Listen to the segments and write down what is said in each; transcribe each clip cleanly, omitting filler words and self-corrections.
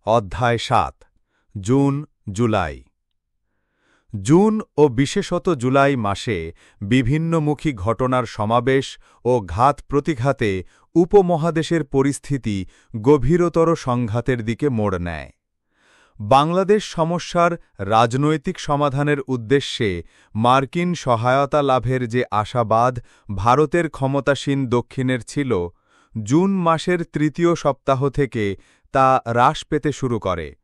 অধ্যায় ৭ June July June ও বিশেষত জুলাই মাসে বিভিন্নমুখী ঘটনার সমাবেশ ও ঘাত-প্রতিঘাতে উপমহাদেশের পরিস্থিতি গভীরতর সংঘাতের দিকে মোড় নেয়। বাংলাদেশ সমস্যার রাজনৈতিক সমাধানের উদ্দেশ্যে মার্কিন সহায়তা লাভের যে আশাবাদ ভারতের ক্ষমতাসীন দক্ষিণের ছিল, জুন মাসের তৃতীয় সপ্তাহ থেকে তা হ্রাস পেতে শুরু করে।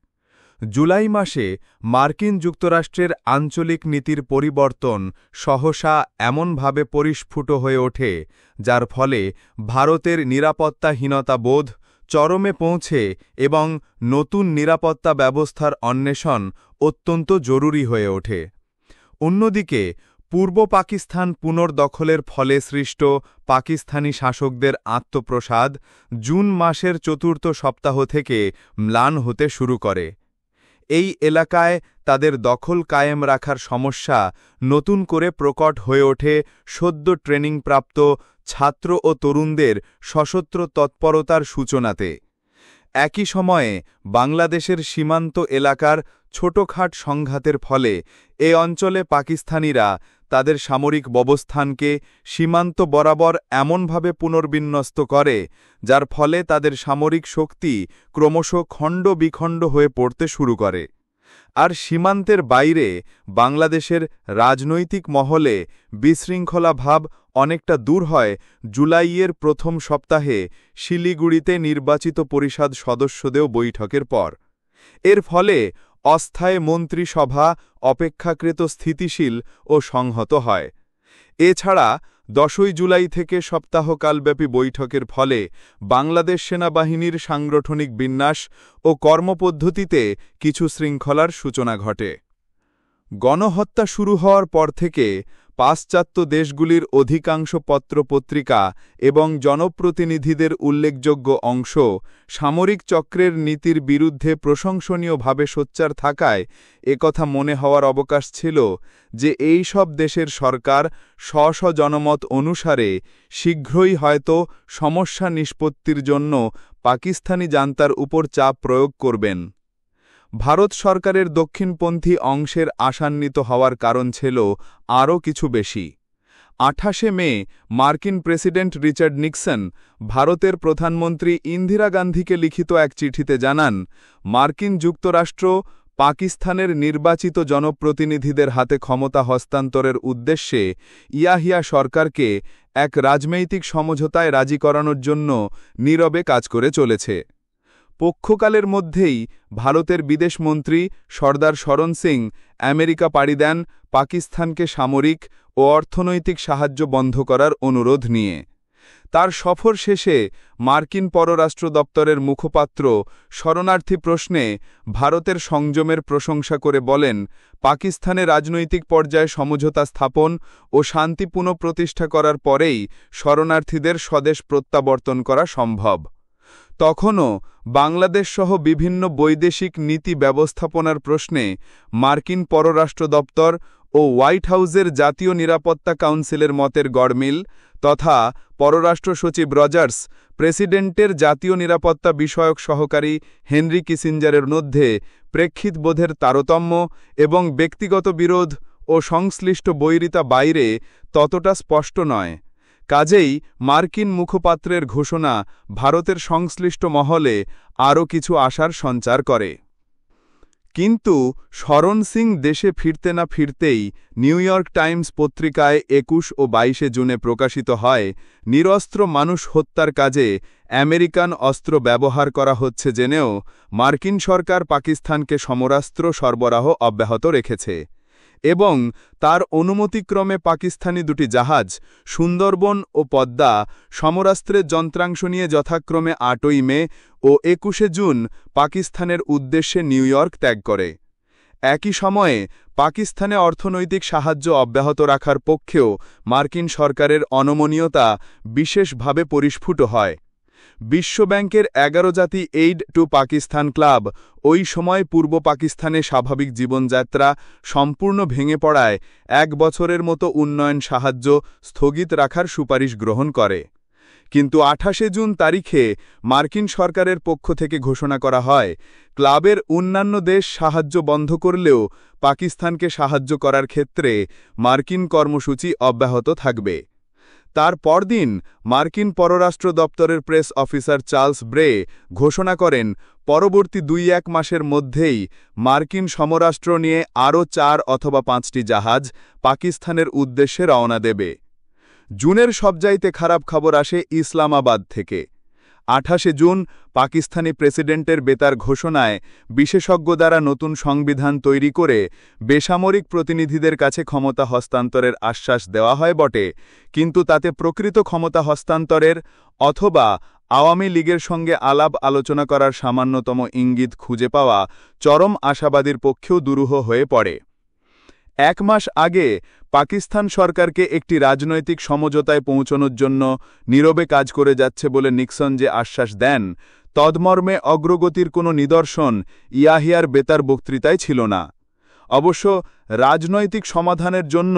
জুলাই মাসে মার্কিন যুক্তরাষ্ট্রের আঞ্চলিক নীতির পরিবর্তন সহসা এমনভাবে পরিস্ফুট হয়ে ওঠে, যার ফলে ভারতের নিরাপত্তাহীনতাবোধ চরমে পৌঁছে এবং নতুন নিরাপত্তা ব্যবস্থার অন্বেষণ অত্যন্ত জরুরি হয়ে ওঠে। অন্যদিকে পূর্ব পাকিস্তান পুনর্দখলের ফলে সৃষ্ট পাকিস্তানি শাসকদের আত্মপ্রসাদ জুন মাসের চতুর্থ সপ্তাহ থেকে ম্লান হতে শুরু করে। এই এলাকায় তাদের দখল কায়েম রাখার সমস্যা নতুন করে প্রকট হয়ে ওঠে সদ্য ট্রেনিংপ্রাপ্ত ছাত্র ও তরুণদের সশস্ত্র তৎপরতার সূচনাতে। একই সময়ে বাংলাদেশের সীমান্ত এলাকার ছোটখাট সংঘাতের ফলে এ অঞ্চলে পাকিস্তানিরা তাদের সামরিক অবস্থানকে সীমান্ত বরাবর এমনভাবে পুনর্বিন্যস্ত করে, যার ফলে তাদের সামরিক শক্তি ক্রমশ খণ্ড-বিখণ্ড হয়ে পড়তে শুরু করে। আর সীমান্তের বাইরে বাংলাদেশের রাজনৈতিক মহলে বিশৃঙ্খলা ভাব অনেকটা দূর হয় জুলাইয়ের প্রথম সপ্তাহে শিলিগুড়িতে নির্বাচিত পরিষদ সদস্যদের বৈঠকের পর। এর ফলে অস্থায়ী মন্ত্রিসভা অপেক্ষাকৃত স্থিতিশীল ও সংহত হয়। এছাড়া 10 জুলাই থেকে সপ্তাহকালব্যাপী বৈঠকের ফলে বাংলাদেশ সেনাবাহিনীর সাংগঠনিক বিন্যাস ও কর্মপদ্ধতিতে কিছু শৃঙ্খলার সূচনা ঘটে। গণহত্যা শুরু হওয়ার পর থেকে পাশ্চাত্য দেশগুলির অধিকাংশ পত্রপত্রিকা এবং জনপ্রতিনিধিদের উল্লেখযোগ্য অংশ সামরিক চক্রের নীতির বিরুদ্ধে প্রশংসনীয়ভাবে সোচ্চার থাকায় একথা মনে হওয়ার অবকাশ ছিল যে এই সব দেশের সরকার স্ব জনমত অনুসারে শীঘ্রই হয়তো সমস্যা নিষ্পত্তির জন্য পাকিস্তানি জান্তার উপর চাপ প্রয়োগ করবেন। ভারত সরকারের দক্ষিণপন্থী অংশের আশান্বিত হওয়ার কারণ ছিল আরও কিছু বেশি। 28 মে মার্কিন প্রেসিডেন্ট রিচার্ড নিক্সন ভারতের প্রধানমন্ত্রী ইন্দিরা গান্ধীকে লিখিত এক চিঠিতে জানান, মার্কিন যুক্তরাষ্ট্র পাকিস্তানের নির্বাচিত জনপ্রতিনিধিদের হাতে ক্ষমতা হস্তান্তরের উদ্দেশ্যে ইয়াহিয়া সরকারকে এক রাজনৈতিক সমঝোতায় রাজি করানোর জন্য নীরবে কাজ করে চলেছে। পক্ষকালের মধ্যেই ভারতের বিদেশমন্ত্রী সর্দার শরণ সিং আমেরিকা পাড়ি দেন পাকিস্তানকে সামরিক ও অর্থনৈতিক সাহায্য বন্ধ করার অনুরোধ নিয়ে। তার সফর শেষে মার্কিন পররাষ্ট্র দপ্তরের মুখপাত্র শরণার্থী প্রশ্নে ভারতের সংযমের প্রশংসা করে বলেন, পাকিস্তানে রাজনৈতিক পর্যায়ে সমঝোতা স্থাপন ও শান্তি পুনঃপ্রতিষ্ঠা করার পরেই শরণার্থীদের স্বদেশ প্রত্যাবর্তন করা সম্ভব। তখনও বাংলাদেশসহ বিভিন্ন বৈদেশিক নীতি ব্যবস্থাপনার প্রশ্নে মার্কিন পররাষ্ট্র দপ্তর ও হোয়াইট হাউসের জাতীয় নিরাপত্তা কাউন্সিলের মতের গড়মিল তথা পররাষ্ট্র সচিব রজার্স, প্রেসিডেন্টের জাতীয় নিরাপত্তা বিষয়ক সহকারী হেনরি কিসিঞ্জারের মধ্যে প্রেক্ষিতবোধের তারতম্য এবং ব্যক্তিগত বিরোধ ও সংশ্লিষ্ট বৈরিতা বাইরে ততটা স্পষ্ট নয়। কাজেই মার্কিন মুখপাত্রের ঘোষণা ভারতের সংশ্লিষ্ট মহলে আরও কিছু আশার সঞ্চার করে। কিন্তু শরণ সিং দেশে ফিরতে না ফিরতেই নিউ ইয়র্ক টাইমস পত্রিকায় 21 ও 22 জুনে প্রকাশিত হয়, নিরস্ত্র মানুষ হত্যার কাজে আমেরিকান অস্ত্র ব্যবহার করা হচ্ছে জেনেও মার্কিন সরকার পাকিস্তানকে সমরাস্ত্র সরবরাহ অব্যাহত রেখেছে এবং তার অনুমতিক্রমে পাকিস্তানি দুটি জাহাজ সুন্দরবন ও পদ্মা সমরাস্ত্রের যন্ত্রাংশ নিয়ে যথাক্রমে 8 মে ও 21 জুন পাকিস্তানের উদ্দেশ্যে নিউ ইয়র্ক ত্যাগ করে। একই সময়ে পাকিস্তানে অর্থনৈতিক সাহায্য অব্যাহত রাখার পক্ষেও মার্কিন সরকারের অনমনীয়তা বিশেষভাবে পরিস্ফুট হয়। বিশ্বব্যাংকের 11 জাতি এইড টু পাকিস্তান ক্লাব ওই সময় পূর্ব পাকিস্তানে স্বাভাবিক জীবনযাত্রা সম্পূর্ণ ভেঙে পড়ায় 1 বছরের মতো উন্নয়ন সাহায্য স্থগিত রাখার সুপারিশ গ্রহণ করে। কিন্তু 28 জুন তারিখে মার্কিন সরকারের পক্ষ থেকে ঘোষণা করা হয় ক্লাবের অন্যান্য দেশ সাহায্য বন্ধ করলেও পাকিস্তানকে সাহায্য করার ক্ষেত্রে মার্কিন কর্মসূচি অব্যাহত থাকবে। তার পরদিন মার্কিন পররাষ্ট্র দপ্তরের প্রেস অফিসার চার্লস ব্রে ঘোষণা করেন পরবর্তী 2-1 মাসের মধ্যেই মার্কিন সমরাষ্ট্র নিয়ে আরও 4 অথবা 5টি জাহাজ পাকিস্তানের উদ্দেশ্যে রওনা দেবে। জুনের সবচাইতে খারাপ খবর আসে ইসলামাবাদ থেকে। 28 জুন পাকিস্তানি প্রেসিডেন্টের বেতার ঘোষণায় বিশেষজ্ঞ দ্বারা নতুন সংবিধান তৈরি করে বেসামরিক প্রতিনিধিদের কাছে ক্ষমতা হস্তান্তরের আশ্বাস দেওয়া হয় বটে, কিন্তু তাতে প্রকৃত ক্ষমতা হস্তান্তরের অথবা আওয়ামী লীগের সঙ্গে আলাপ আলোচনা করার সামান্যতম ইঙ্গিত খুঁজে পাওয়া চরম আশাবাদীর পক্ষেও দুরূহ হয়ে পড়ে। 1 মাস আগে পাকিস্তান সরকারকে একটি রাজনৈতিক সমঝোতায় পৌঁছানোর জন্য নীরবে কাজ করে যাচ্ছে বলে নিক্সন যে আশ্বাস দেন, তদমর্মে অগ্রগতির কোনো নিদর্শন ইয়াহিয়ার বেতার বক্তৃতায় ছিল না। অবশ্য রাজনৈতিক সমাধানের জন্য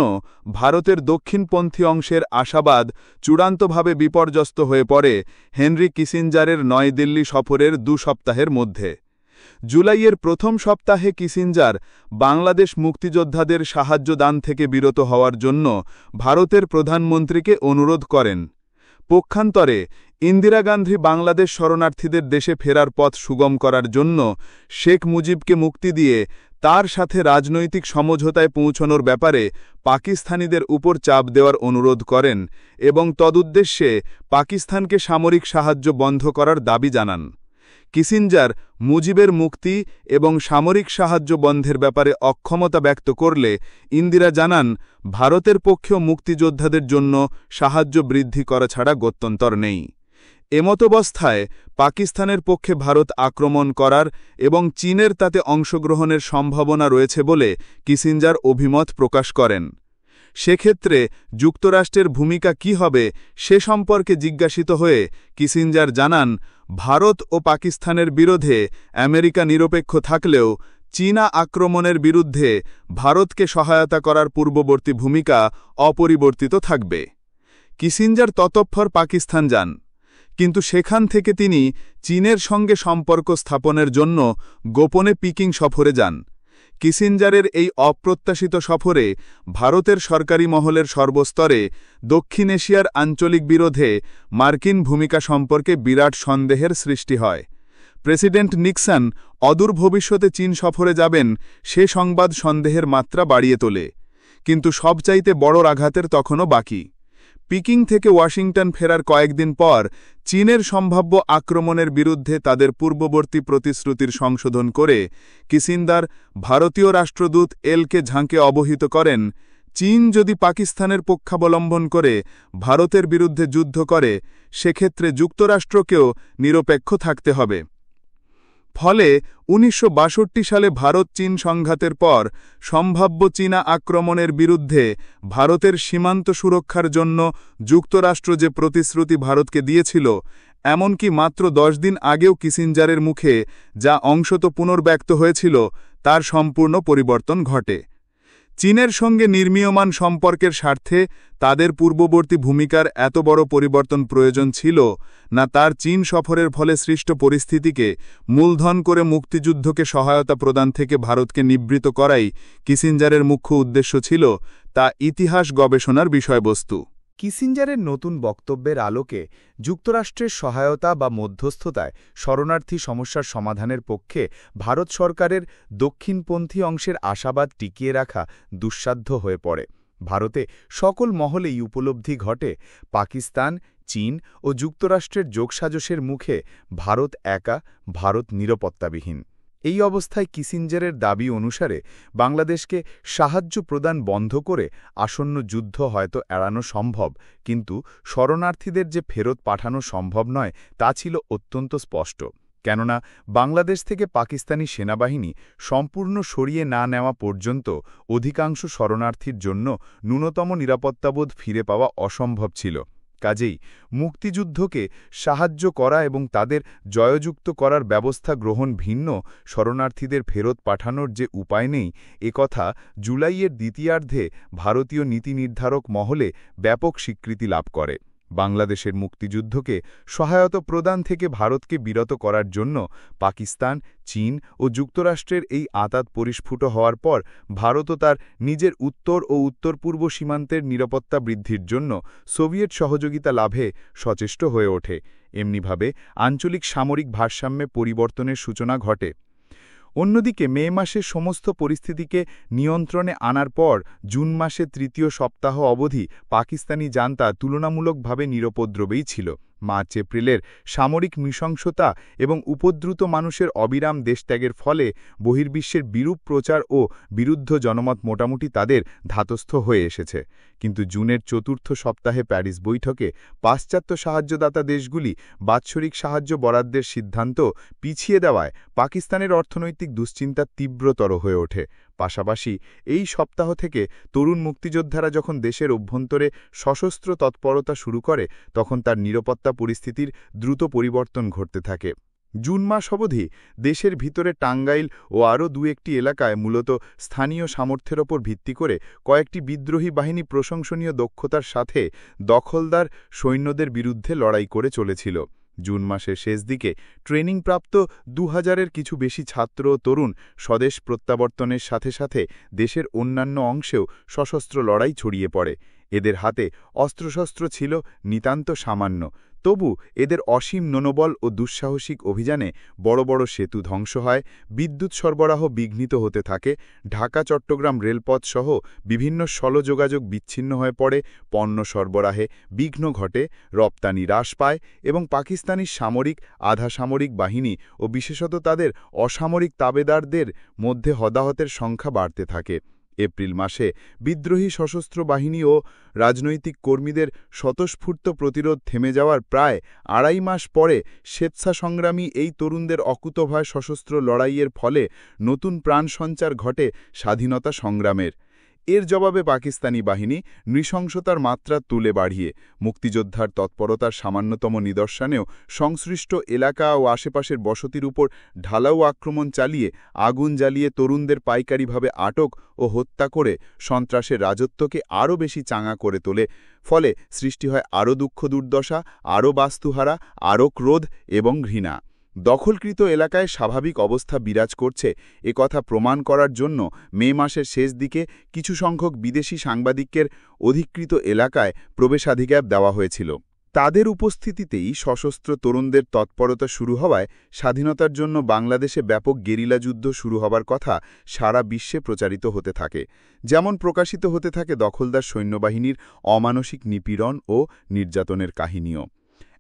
ভারতের দক্ষিণপন্থী অংশের আশাবাদ চূড়ান্তভাবে বিপর্যস্ত হয়ে পড়ে হেনরি কিসিঞ্জারের নয়াদিল্লি সফরের 2 সপ্তাহের মধ্যে। জুলাইয়ের প্রথম সপ্তাহে কিসিঞ্জার বাংলাদেশ মুক্তিযোদ্ধাদের সাহায্য দান থেকে বিরত হওয়ার জন্য ভারতের প্রধানমন্ত্রীকে অনুরোধ করেন। পক্ষান্তরে ইন্দিরা গান্ধী বাংলাদেশ শরণার্থীদের দেশে ফেরার পথ সুগম করার জন্য শেখ মুজিবকে মুক্তি দিয়ে তার সাথে রাজনৈতিক সমঝোতায় পৌঁছানোর ব্যাপারে পাকিস্তানিদের উপর চাপ দেওয়ার অনুরোধ করেন এবং তদুদ্দেশ্যে পাকিস্তানকে সামরিক সাহায্য বন্ধ করার দাবি জানান। কিসিঞ্জার মুজিবের মুক্তি এবং সামরিক সাহায্য বন্ধের ব্যাপারে অক্ষমতা ব্যক্ত করলে ইন্দিরা জানান ভারতের পক্ষেও মুক্তিযোদ্ধাদের জন্য সাহায্য বৃদ্ধি করা ছাড়া গত্যন্তর নেই। এমতাবস্থায় পাকিস্তানের পক্ষে ভারত আক্রমণ করার এবং চীনের তাতে অংশগ্রহণের সম্ভাবনা রয়েছে বলে কিসিঞ্জার অভিমত প্রকাশ করেন। সেক্ষেত্রে যুক্তরাষ্ট্রের ভূমিকা কি হবে সে সম্পর্কে জিজ্ঞাসিত হয়ে কিসিঞ্জার জানান, ভারত ও পাকিস্তানের বিরোধে আমেরিকা নিরপেক্ষ থাকলেও চীনা আক্রমণের বিরুদ্ধে ভারতকে সহায়তা করার পূর্ববর্তী ভূমিকা অপরিবর্তিত থাকবে। কিসিঞ্জার ততঃপর পাকিস্তান যান, কিন্তু সেখান থেকে তিনি চীনের সঙ্গে সম্পর্ক স্থাপনের জন্য গোপনে পিকিং সফরে যান। কিসিঞ্জারের এই অপ্রত্যাশিত সফরে ভারতের সরকারি মহলের সর্বস্তরে দক্ষিণ এশিয়ার আঞ্চলিক বিরোধে মার্কিন ভূমিকা সম্পর্কে বিরাট সন্দেহের সৃষ্টি হয়। প্রেসিডেন্ট নিক্সন অদূর ভবিষ্যতে চীন সফরে যাবেন সে সংবাদ সন্দেহের মাত্রা বাড়িয়ে তোলে, কিন্তু সবচাইতে বড় আঘাতের তখনও বাকি। পিকিং থেকে ওয়াশিংটন ফেরার কয়েকদিন পর চীনের সম্ভাব্য আক্রমণের বিরুদ্ধে তাদের পূর্ববর্তী প্রতিশ্রুতির সংশোধন করে কিসিঞ্জার ভারতীয় রাষ্ট্রদূত এলকে ঝাঁকে অবহিত করেন, চীন যদি পাকিস্তানের পক্ষাবলম্বন করে ভারতের বিরুদ্ধে যুদ্ধ করে সেক্ষেত্রে যুক্তরাষ্ট্রকেও নিরপেক্ষ থাকতে হবে। ফলে 1962 সালে ভারত-চীন সংঘাতের পর সম্ভাব্য চীনা আক্রমণের বিরুদ্ধে ভারতের সীমান্ত সুরক্ষার জন্য যুক্তরাষ্ট্র যে প্রতিশ্রুতি ভারতকে দিয়েছিল, এমনকি মাত্র 10 দিন আগেও কিসিঞ্জারের মুখে যা অংশত পুনর্ব্যক্ত হয়েছিল তার সম্পূর্ণ পরিবর্তন ঘটে। চীনের সঙ্গে নির্মীয়মান সম্পর্কের স্বার্থে তাদের পূর্ববর্তী ভূমিকার এত বড় পরিবর্তন প্রয়োজন ছিল না, তার চীন সফরের ফলে সৃষ্ট পরিস্থিতিকে মূলধন করে মুক্তিযুদ্ধকে সহায়তা প্রদান থেকে ভারতকে নিবৃত্ত করাই কিসিঞ্জারের মুখ্য উদ্দেশ্য ছিল, তা ইতিহাস গবেষণার বিষয়বস্তু। কিসিঞ্জারের নতুন বক্তব্যের আলোকে যুক্তরাষ্ট্রের সহায়তা বা মধ্যস্থতায় শরণার্থী সমস্যার সমাধানের পক্ষে ভারত সরকারের দক্ষিণপন্থী অংশের আশাবাদ টিকিয়ে রাখা দুঃসাধ্য হয়ে পড়ে। ভারতে সকল মহলেই উপলব্ধি ঘটে পাকিস্তান, চীন ও যুক্তরাষ্ট্রের যোগসাজশের মুখে ভারত একা, ভারত নিরাপত্তাবিহীন। এই অবস্থায় কিসিঞ্জারের দাবি অনুসারে বাংলাদেশকে সাহায্য প্রদান বন্ধ করে আসন্ন যুদ্ধ হয়তো এড়ানো সম্ভব, কিন্তু শরণার্থীদের যে ফেরত পাঠানো সম্ভব নয় তা ছিল অত্যন্ত স্পষ্ট। কেননা বাংলাদেশ থেকে পাকিস্তানি সেনাবাহিনী সম্পূর্ণ সরিয়ে না নেওয়া পর্যন্ত অধিকাংশ শরণার্থীর জন্য ন্যূনতম নিরাপত্তাবোধ ফিরে পাওয়া অসম্ভব ছিল। কাজেই মুক্তিযুদ্ধকে সাহায্য করা এবং তাদের জয়যুক্ত করার ব্যবস্থা গ্রহণ ভিন্ন, শরণার্থীদের ফেরত পাঠানোর যে উপায় নেই একথা জুলাইয়ের দ্বিতীয়ার্ধে ভারতীয় নীতি নির্ধারক মহলে ব্যাপক স্বীকৃতি লাভ করে। বাংলাদেশের মুক্তিযুদ্ধকে সহায়তা প্রদান থেকে ভারতকে বিরত করার জন্য পাকিস্তান, চীন ও যুক্তরাষ্ট্রের এই আঁতাত পরিস্ফুট হওয়ার পর ভারতও তার নিজের উত্তর ও উত্তর-পূর্ব সীমান্তের নিরাপত্তা বৃদ্ধির জন্য সোভিয়েত সহযোগিতা লাভে সচেষ্ট হয়ে ওঠে। এমনিভাবে আঞ্চলিক সামরিক ভারসাম্যে পরিবর্তনের সূচনা ঘটে। অন্যদিকে মে মাসে সমস্ত পরিস্থিতিকে নিয়ন্ত্রণে আনার পর জুন মাসে তৃতীয় সপ্তাহ অবধি পাকিস্তানি জান্তা তুলনামূলকভাবে নিরুপদ্রবেই ছিল। মার্চ-এপ্রিলের সামরিক নৃশংসতা এবং উপদ্রুত মানুষের অবিরাম দেশত্যাগের ফলে বহির্বিশ্বের বিরূপ প্রচার ও বিরুদ্ধ জনমত মোটামুটি তাদের ধাতস্থ হয়ে এসেছে। কিন্তু জুনের চতুর্থ সপ্তাহে প্যারিস বৈঠকে পাশ্চাত্য সাহায্যদাতা দেশগুলি বাৎসরিক সাহায্য বরাদ্দের সিদ্ধান্ত পিছিয়ে দেওয়ায় পাকিস্তানের অর্থনৈতিক দুশ্চিন্তা তীব্রতর হয়ে ওঠে। পাশাপাশি এই সপ্তাহ থেকে তরুণ মুক্তিযোদ্ধারা যখন দেশের অভ্যন্তরে সশস্ত্র তৎপরতা শুরু করে তখন তার নিরাপত্তা পরিস্থিতির দ্রুত পরিবর্তন ঘটতে থাকে। জুন মাস অবধি দেশের ভিতরে টাঙ্গাইল ও আরও দু-একটি এলাকায় মূলত স্থানীয় সামর্থ্যের ওপর ভিত্তি করে কয়েকটি বিদ্রোহী বাহিনী প্রশংসনীয় দক্ষতার সাথে দখলদার সৈন্যদের বিরুদ্ধে লড়াই করে চলেছিল। জুন মাসের শেষ দিকে ট্রেনিংপ্রাপ্ত ২০০০-এর কিছু বেশি ছাত্র ও তরুণ স্বদেশ প্রত্যাবর্তনের সাথে সাথে দেশের অন্যান্য অংশেও সশস্ত্র লড়াই ছড়িয়ে পড়ে। এদের হাতে অস্ত্রশস্ত্র ছিল নিতান্ত সামান্য, তবু এদের অসীম মনোবল ও দুঃসাহসিক অভিযানে বড় বড় সেতু ধ্বংস হয়, বিদ্যুৎ সরবরাহ বিঘ্নিত হতে থাকে, ঢাকা-চট্টগ্রাম রেলপথ সহ বিভিন্ন স্থলযোগাযোগ বিচ্ছিন্ন হয়ে পড়ে, পণ্য সরবরাহে বিঘ্ন ঘটে, রপ্তানি হ্রাস পায় এবং পাকিস্তানি সামরিক, আধা সামরিক বাহিনী ও বিশেষত তাদের অসামরিক তাবেদারদের মধ্যে হতাহতের সংখ্যা বাড়তে থাকে। এপ্রিল মাসে বিদ্রোহী সশস্ত্র বাহিনী ও রাজনৈতিক কর্মীদের স্বতঃস্ফূর্ত প্রতিরোধ থেমে যাওয়ার প্রায় আড়াই মাস পরে স্বেচ্ছাসংগ্রামী এই তরুণদের অকুতোভয় সশস্ত্র লড়াইয়ের ফলে নতুন প্রাণ সঞ্চার ঘটে স্বাধীনতা সংগ্রামের। এর জবাবে পাকিস্তানি বাহিনী নৃশংসতার মাত্রা তুলে বাড়িয়ে মুক্তিযোদ্ধার তৎপরতার সামান্যতম নিদর্শনেও সংশ্লিষ্ট এলাকা ও আশেপাশের বসতির উপর ঢালাও আক্রমণ চালিয়ে আগুন জ্বালিয়ে তরুণদের পাইকারিভাবে আটক ও হত্যা করে সন্ত্রাসের রাজত্বকে আরও বেশি চাঙা করে তোলে। ফলে সৃষ্টি হয় আরও দুঃখ দুর্দশা, আরও বাস্তুহারা, আরও ক্রোধ এবং ঘৃণা। দখলকৃত এলাকায় স্বাভাবিক অবস্থা বিরাজ করছে কথা প্রমাণ করার জন্য মে মাসের শেষ দিকে কিছু সংখ্যক বিদেশি সাংবাদিকদের অধিকৃত এলাকায় প্রবেশাধিকার দেওয়া হয়েছিল। তাদের উপস্থিতিতেই সশস্ত্র তরুণদের তৎপরতা শুরু হওয়ায় স্বাধীনতার জন্য বাংলাদেশে ব্যাপক গেরিলা যুদ্ধ শুরু হবার কথা সারা বিশ্বে প্রচারিত হতে থাকে। যেমন প্রকাশিত হতে থাকে দখলদার সৈন্যবাহিনীর অমানসিক নিপীড়ন ও নির্যাতনের কাহিনীও।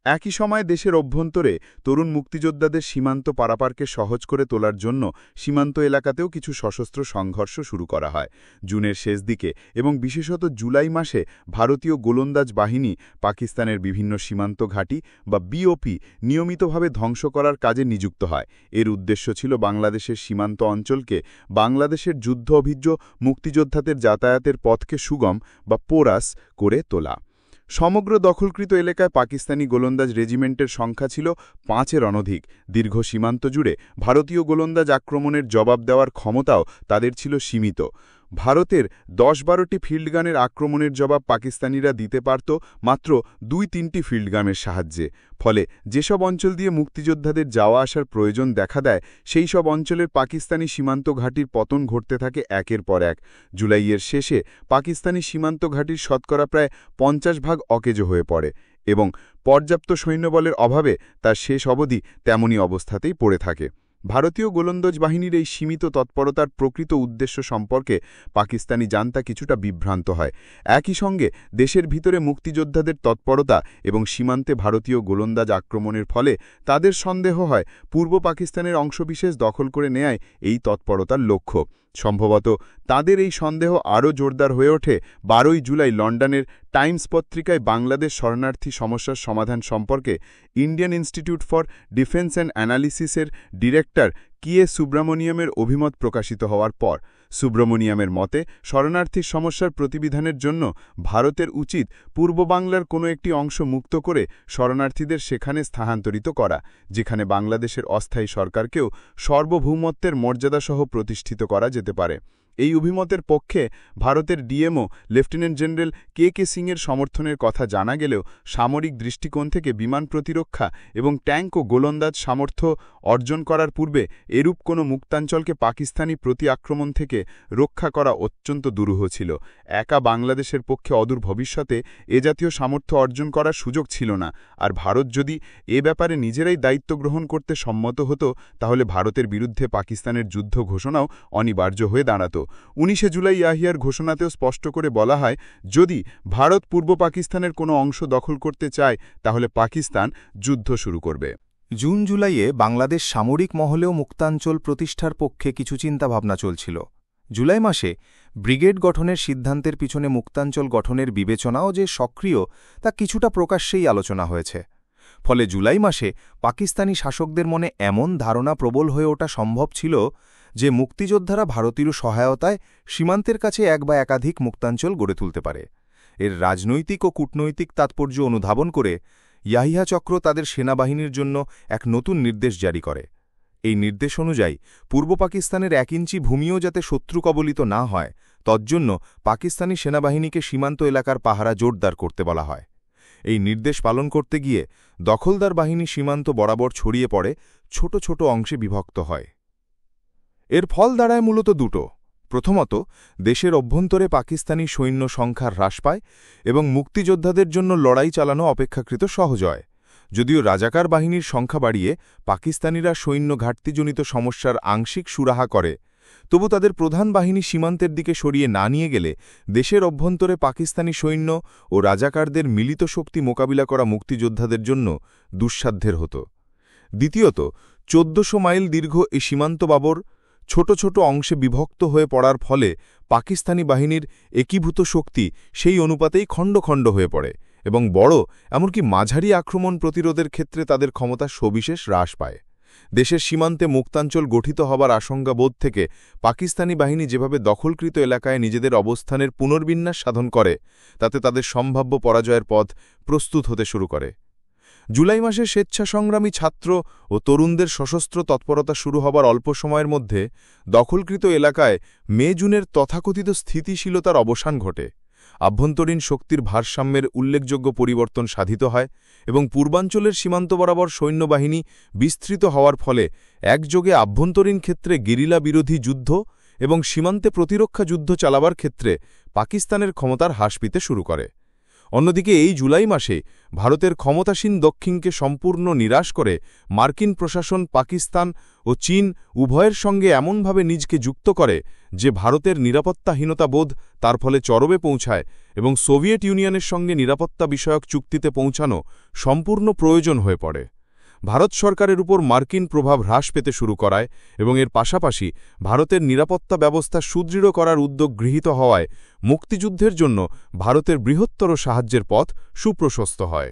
একই সময় দেশের অভ্যন্তরে তরুণ মুক্তিযোদ্ধাদের সীমান্ত পারাপারকে সহজ করে তোলার জন্য সীমান্ত এলাকাতেও কিছু সশস্ত্র সংঘর্ষ শুরু করা হয়। জুনের শেষ দিকে এবং বিশেষত জুলাই মাসে ভারতীয় গোলন্দাজ বাহিনী পাকিস্তানের বিভিন্ন সীমান্ত ঘাঁটি বা বিওপি নিয়মিতভাবে ধ্বংস করার কাজে নিযুক্ত হয়। এর উদ্দেশ্য ছিল বাংলাদেশের সীমান্ত অঞ্চলকে বাংলাদেশের যুদ্ধ অভিজ্ঞ মুক্তিযোদ্ধাদের যাতায়াতের পথকে সুগম বা পোরাস করে তোলা। সমগ্র দখলকৃত এলাকায় পাকিস্তানি গোলন্দাজ রেজিমেন্টের সংখ্যা ছিল ৫-এর অনধিক। দীর্ঘ সীমান্ত জুড়ে ভারতীয় গোলন্দাজ আক্রমণের জবাব দেওয়ার ক্ষমতাও তাদের ছিল সীমিত। ভারতের ১০-১২টি ফিল্ডগানের আক্রমণের জবাব পাকিস্তানিরা দিতে পারত মাত্র ২-৩টি ফিল্ডগানের সাহায্যে। ফলে যেসব অঞ্চল দিয়ে মুক্তিযোদ্ধাদের যাওয়া আসার প্রয়োজন দেখা দেয় সেই সব অঞ্চলের পাকিস্তানি সীমান্ত ঘাঁটির পতন ঘটতে থাকে একের পর এক। জুলাইয়ের শেষে পাকিস্তানি সীমান্ত ঘাঁটির শতকরা প্রায় ৫০% অকেজো হয়ে পড়ে এবং পর্যাপ্ত সৈন্যবলের অভাবে তার শেষ অবধি তেমনই অবস্থাতেই পড়ে থাকে। ভারতীয় গোলন্দাজ বাহিনীর এই সীমিত তৎপরতার প্রকৃত উদ্দেশ্য সম্পর্কে পাকিস্তানি জান্তা কিছুটা বিভ্রান্ত হয়। একই সঙ্গে দেশের ভিতরে মুক্তিযোদ্ধাদের তৎপরতা এবং সীমান্তে ভারতীয় গোলন্দাজ আক্রমণের ফলে তাদের সন্দেহ হয় পূর্ব পাকিস্তানের অংশবিশেষ দখল করে নেয়াই এই তৎপরতার লক্ষ্য। সম্ভবত তাদের এই সন্দেহ আরও জোরদার হয়ে ওঠে ১২ই জুলাই লন্ডনের টাইমস পত্রিকায় বাংলাদেশ শরণার্থী সমস্যার সমাধান সম্পর্কে Indian Institute for Defence and অ্যানালিসিসের ডিরেক্টর কে সুব্রমণিয়ামের অভিমত প্রকাশিত হওয়ার পর। সুব্রমণিয়ামের মতে শরণার্থীর সমস্যার প্রতিবিধানের জন্য ভারতের উচিত পূর্ব বাংলার কোনো একটি অংশ মুক্ত করে শরণার্থীদের সেখানে স্থানান্তরিত করা, যেখানে বাংলাদেশের অস্থায়ী সরকারকেও সার্বভৌমত্বের মর্যাদাসহ প্রতিষ্ঠিত করা যেতে পারে। এই অভিমতের পক্ষে ভারতের ডিএমও লেফটেন্যান্ট জেনারেল কে সিংয়ের সমর্থনের কথা জানা গেলেও সামরিক দৃষ্টিকোণ থেকে বিমান প্রতিরক্ষা এবং ট্যাঙ্ক ও গোলন্দাজ সামর্থ্য অর্জন করার পূর্বে এরূপ কোনো মুক্তাঞ্চলকে পাকিস্তানি প্রতি আক্রমণ থেকে রক্ষা করা অত্যন্ত দুরূহ ছিল। একা বাংলাদেশের পক্ষে অদূর ভবিষ্যতে এ জাতীয় সামর্থ্য অর্জন করার সুযোগ ছিল না, আর ভারত যদি এ ব্যাপারে নিজেরাই দায়িত্ব গ্রহণ করতে সম্মত হতো তাহলে ভারতের বিরুদ্ধে পাকিস্তানের যুদ্ধ ঘোষণাও অনিবার্য হয়ে দাঁড়াত। 19 জুলাই ইয়াহিয়ার ঘোষণাতেও স্পষ্ট করে বলা হয়, যদি ভারত পূর্ব পাকিস্তানের কোনো অংশ দখল করতে চায় তাহলে পাকিস্তান যুদ্ধ শুরু করবে। জুন জুলাইয়ে বাংলাদেশ সামরিক মহলেও মুক্তাঞ্চল প্রতিষ্ঠার পক্ষে কিছু চিন্তাভাবনা চলছিল। জুলাই মাসে ব্রিগেড গঠনের সিদ্ধান্তের পিছনে মুক্তাঞ্চল গঠনের বিবেচনাও যে সক্রিয় তা কিছুটা প্রকাশ্যেই আলোচনা হয়েছে। ফলে জুলাই মাসে পাকিস্তানি শাসকদের মনে এমন ধারণা প্রবল হয়ে ওঠা সম্ভব ছিল যে মুক্তিযোদ্ধারা ভারতীয় সহায়তায় সীমান্তের কাছে এক বা একাধিক মুক্তাঞ্চল গড়ে তুলতে পারে। এর রাজনৈতিক ও কূটনৈতিক তাৎপর্য অনুধাবন করে ইয়াহিয়া চক্র তাদের সেনাবাহিনীর জন্য এক নতুন নির্দেশ জারি করে। এই নির্দেশ অনুযায়ী পূর্ব পাকিস্তানের 1 ইঞ্চি ভূমিও যাতে শত্রু কবলিত না হয় তজ্জন্য পাকিস্তানি সেনাবাহিনীকে সীমান্ত এলাকার পাহারা জোরদার করতে বলা হয়। এই নির্দেশ পালন করতে গিয়ে দখলদার বাহিনী সীমান্ত বরাবর ছড়িয়ে পড়ে ছোট ছোট অংশে বিভক্ত হয়। এর ফল দাঁড়ায় মূলত দুটো। প্রথমত, দেশের অভ্যন্তরে পাকিস্তানি সৈন্য সংখ্যা হ্রাস পায় এবং মুক্তিযোদ্ধাদের জন্য লড়াই চালানো অপেক্ষাকৃত সহজ হয়। যদিও রাজাকার বাহিনীর সংখ্যা বাড়িয়ে পাকিস্তানিরা সৈন্য ঘাটতিজনিত সমস্যার আংশিক সুরাহা করে, তবু তাদের প্রধান বাহিনী সীমান্তের দিকে সরিয়ে না নিয়ে গেলে দেশের অভ্যন্তরে পাকিস্তানি সৈন্য ও রাজাকারদের মিলিত শক্তি মোকাবিলা করা মুক্তিযোদ্ধাদের জন্য দুঃসাধ্যের হতো। দ্বিতীয়ত, 1400 মাইল দীর্ঘ এই সীমান্ত বাবর ছোট ছোট অংশে বিভক্ত হয়ে পড়ার ফলে পাকিস্তানি বাহিনীর একীভূত শক্তি সেই অনুপাতেই খণ্ড খণ্ড হয়ে পড়ে এবং বড় এমনকি মাঝারি আক্রমণ প্রতিরোধের ক্ষেত্রে তাদের ক্ষমতা সবিশেষ হ্রাস পায়। দেশের সীমান্তে মুক্তাঞ্চল গঠিত হবার আশঙ্কা বোধ থেকে পাকিস্তানি বাহিনী যেভাবে দখলকৃত এলাকায় নিজেদের অবস্থানের পুনর্বিন্যাস সাধন করে তাতে তাদের সম্ভাব্য পরাজয়ের পথ প্রস্তুত হতে শুরু করে। জুলাই মাসে স্বেচ্ছাসংগ্রামী ছাত্র ও তরুণদের সশস্ত্র তৎপরতা শুরু হবার অল্প সময়ের মধ্যে দখলকৃত এলাকায় মে-জুনের তথাকথিত স্থিতিশীলতার অবসান ঘটে। আভ্যন্তরীণ শক্তির ভারসাম্যের উল্লেখযোগ্য পরিবর্তন সাধিত হয় এবং পূর্বাঞ্চলের সীমান্ত বরাবর সৈন্যবাহিনী বিস্তৃত হওয়ার ফলে একযোগে আভ্যন্তরীণ ক্ষেত্রে গেরিলা বিরোধী যুদ্ধ এবং সীমান্তে প্রতিরক্ষা যুদ্ধ চালাবার ক্ষেত্রে পাকিস্তানের ক্ষমতার হ্রাস পেতে শুরু করে। অন্যদিকে এই জুলাই মাসে ভারতের ক্ষমতাসীন দক্ষিণকে সম্পূর্ণ নিরাশ করে মার্কিন প্রশাসন পাকিস্তান ও চীন উভয়ের সঙ্গে এমনভাবে নিজকে যুক্ত করে যে ভারতের নিরাপত্তাহীনতা বোধ তার ফলে চরমে পৌঁছায় এবং সোভিয়েত ইউনিয়নের সঙ্গে নিরাপত্তা বিষয়ক চুক্তিতে পৌঁছানো সম্পূর্ণ প্রয়োজন হয়ে পড়ে। ভারত সরকারের উপর মার্কিন প্রভাব হ্রাস পেতে শুরু করায় এবং এর পাশাপাশি ভারতের নিরাপত্তা ব্যবস্থা সুদৃঢ় করার উদ্যোগ গৃহীত হওয়ায় মুক্তিযুদ্ধের জন্য ভারতের বৃহত্তর সাহায্যের পথ সুপ্রশস্ত হয়।